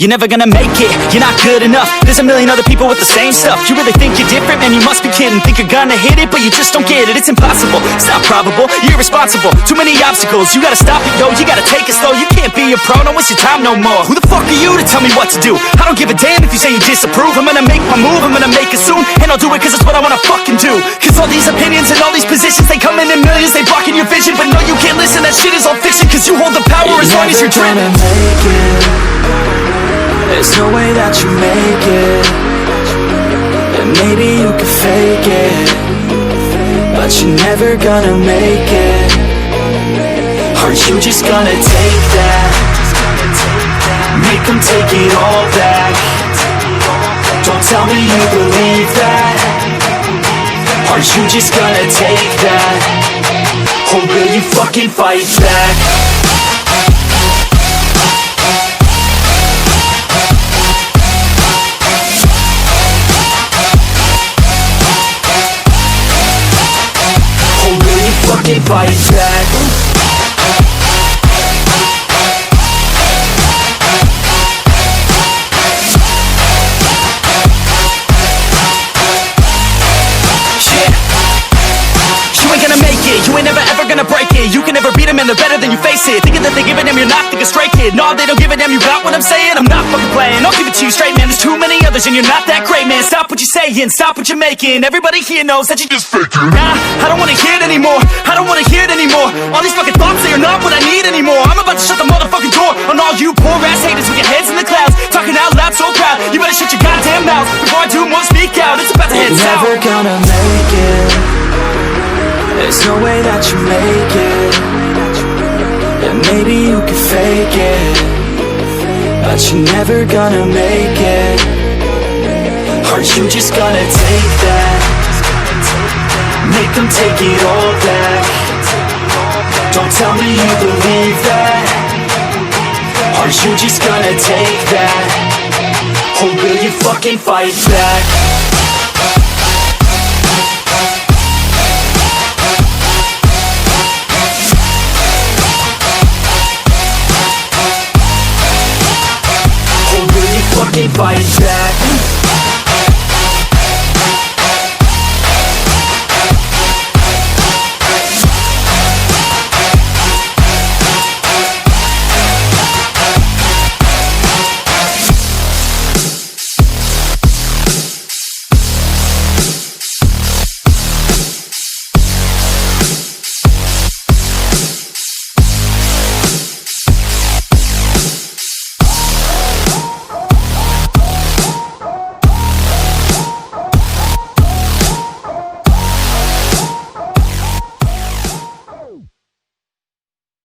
You're never gonna make it, you're not good enough. There's a million other people with the same stuff. You really think you're different? Man, you must be kidding. Think you're gonna hit it, but you just don't get it. It's impossible, it's not probable, you're irresponsible. Too many obstacles, you gotta stop it, yo. You gotta take it slow, you can't be a pro. Don't waste your time no more. Who the fuck are you to tell me what to do? I don't give a damn if you say you disapprove. I'm gonna make my move, I'm gonna make it soon. And I'll do it cause it's what I wanna fucking do. Cause all these opinions and all these positions, they come in millions, they blocking your vision. But no, you can't listen, that shit is all fiction. Cause you hold the power as long as you're driven. There's no way that you make it. And maybe you could fake it, but you're never gonna make it. Aren't you just gonna take that? Make them take it all back. Don't tell me you believe that. Aren't you just gonna take that? Or will you fucking fight back? Fight back. You ain't gonna make it, you ain't never ever gonna break it. You can never beat them and they're better than you face it. Thinking that they give a damn, you're not thinking straight, kid. No, they don't give a damn, you got what I'm saying? I'm not fucking playing, I'll give it to you straight, man. There's too many others and you're not that great, man. Stop what you're saying, stop what you're making. Everybody here knows that you just faking. Nah, I don't wanna hear it anymore, I don't wanna hear it anymore. All these fucking thoughts, they are not what I need anymore. I'm about to shut the motherfucking door on all you poor ass haters with your heads in the clouds, talking out loud so proud. You better shut your goddamn mouth before I do more speak out. It's about to head south. You're never gonna make it. There's no way that you make it. And maybe you could fake it, but you're never gonna make it. Aren't you just gonna take that? Make them take it all back. Don't tell me you believe that. Aren't you just gonna take that? Or will you fucking fight back? Fight back.